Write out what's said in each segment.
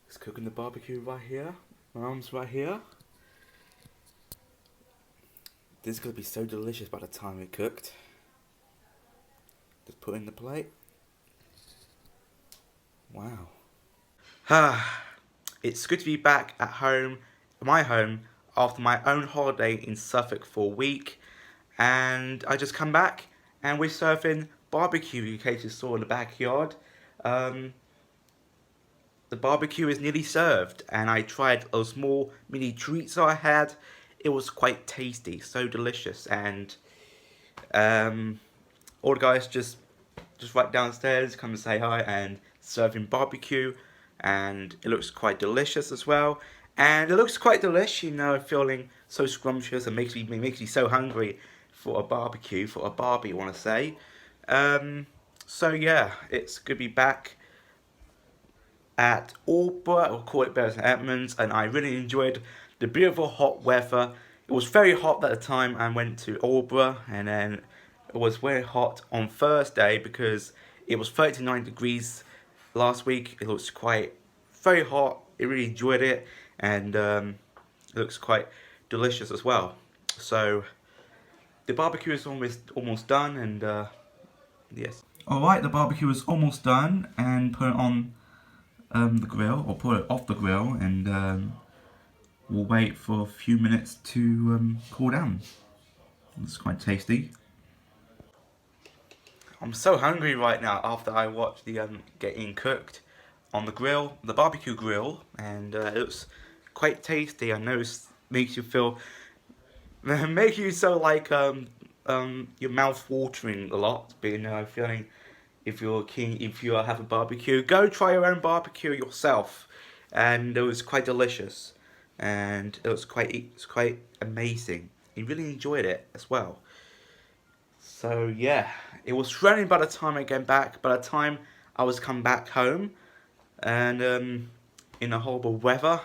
Just cooking the barbecue right here. My mum's right here. This is going to be so delicious by the time it's cooked. Just put it in the plate. Wow. It's good to be back at home, my home, after my own holiday in Suffolk for a week. And I just come back and we're serving barbecue, in case you saw in the backyard. The barbecue is nearly served, and I tried a small mini treats I had. It was quite tasty, so delicious, and all the guys just right downstairs come and say hi and serving barbecue, and it looks quite delicious as well. And it looks quite delicious, you know, feeling so scrumptious and makes me so hungry for a barbecue, for a barbie, I want to say. So yeah, it's good to be back at Aldeburgh, or call it Bury St Edmunds, and I really enjoyed the beautiful hot weather. It was very hot at the time I went to Aldeburgh, and then it was very hot on Thursday because it was 39 degrees last week. It looks quite very hot. I really enjoyed it, and it looks quite delicious as well. So the barbecue is almost done, and yes. Alright, the barbecue is almost done, and put it on the grill, or put it off the grill, and we'll wait for a few minutes to cool down. It's quite tasty. I'm so hungry right now after I watched the getting cooked on the grill, the barbecue grill, and it looks quite tasty. I know it makes you feel, make you so like your mouth watering a lot, but you know, feeling. If you're keen, if you have a barbecue, go try your own barbecue yourself, and it was quite delicious, and it was quite amazing. I really enjoyed it as well. So yeah, it was raining by the time I came back. By the time I was come back home, and in a horrible weather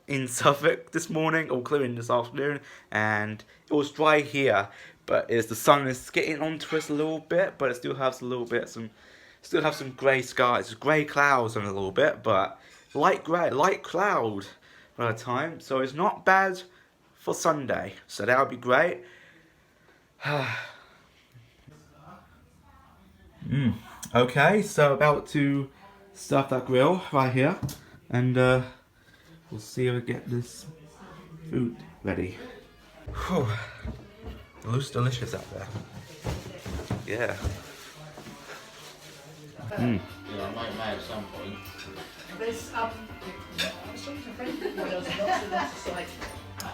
in Suffolk this morning, or including this afternoon, and it was dry here. But as the sun is getting onto us a little bit, but it still has a little bit still have some grey skies, grey clouds on a little bit, but light cloud by the time. So it's not bad for Sunday. So that would be great. Okay, so about to stuff that grill right here, and we'll see if we get this food ready. Whew. It looks delicious out there. Yeah. Yeah, I may at some point. There's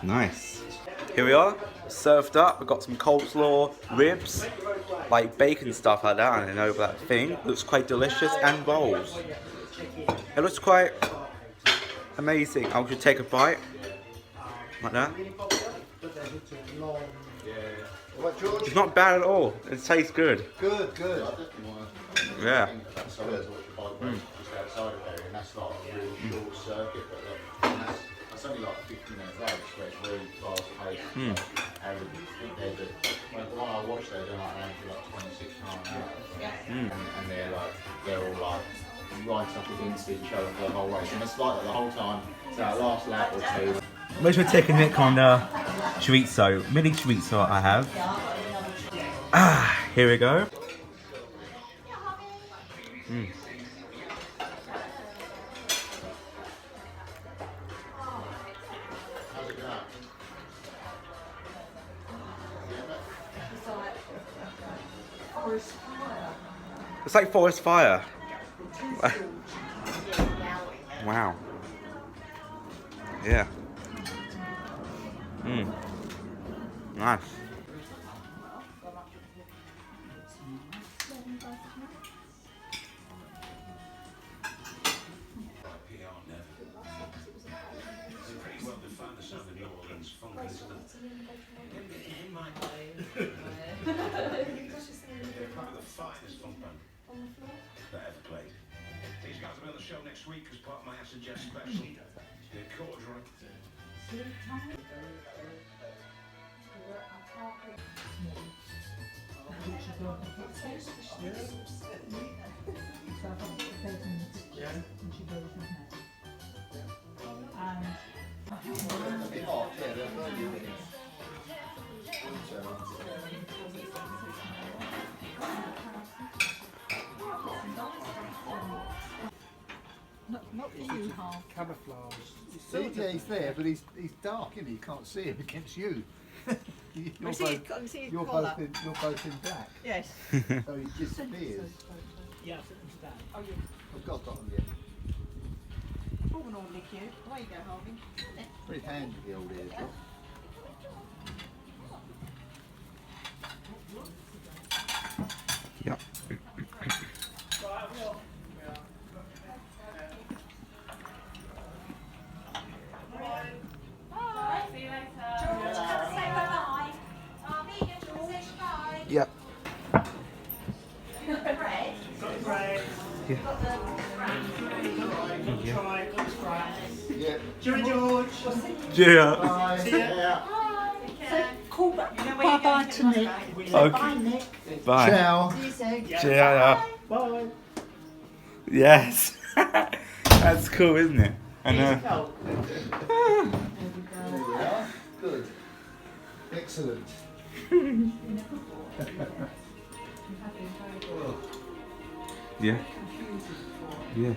Nice. Here we are, served up. We've got some coleslaw, ribs, like bacon stuff like that, and over that thing. Looks quite delicious, and rolls. It looks quite amazing. I should take a bite, like that. It's not bad at all. It tastes good. Good. Yeah. Just outside of there, and that's like a really short circuit, but that's only like a 50-minute race where it's really fast paced. And I think they're the one I watched, they're doing like around for like 26 miles an hour. And they're all like right up against each other for the whole race, and it's like that the whole time. So that last lap or two. Let's take a nick on chorizo, mini chorizo I have. Here we go. It's like forest fire. Wow. Yeah. Nice. That ever played. These guys will be on the show next week as part of my Acid Jazz special. The Corduroy. Not for you, Harv. Camouflage. Yeah, he's there, but he's dark, isn't he? You can't see him against you. You're I see his you're collar. both in black, Yes. so he disappears. Yeah, it's that. Oh, you. I've got on yet. Oh, an ordinary cue. Away you go, Harvey. Very handy, the old ears. Look. Yep. Yep. Yeah. George. Yeah. Bye. Yeah. Call back. Bye-bye to Nick. Okay. Bye, Nick. Bye. Ciao. See you soon. Ciao. Bye. Yes. That's cool, isn't it? I know. There we are. Good. Excellent. Yeah. Yeah.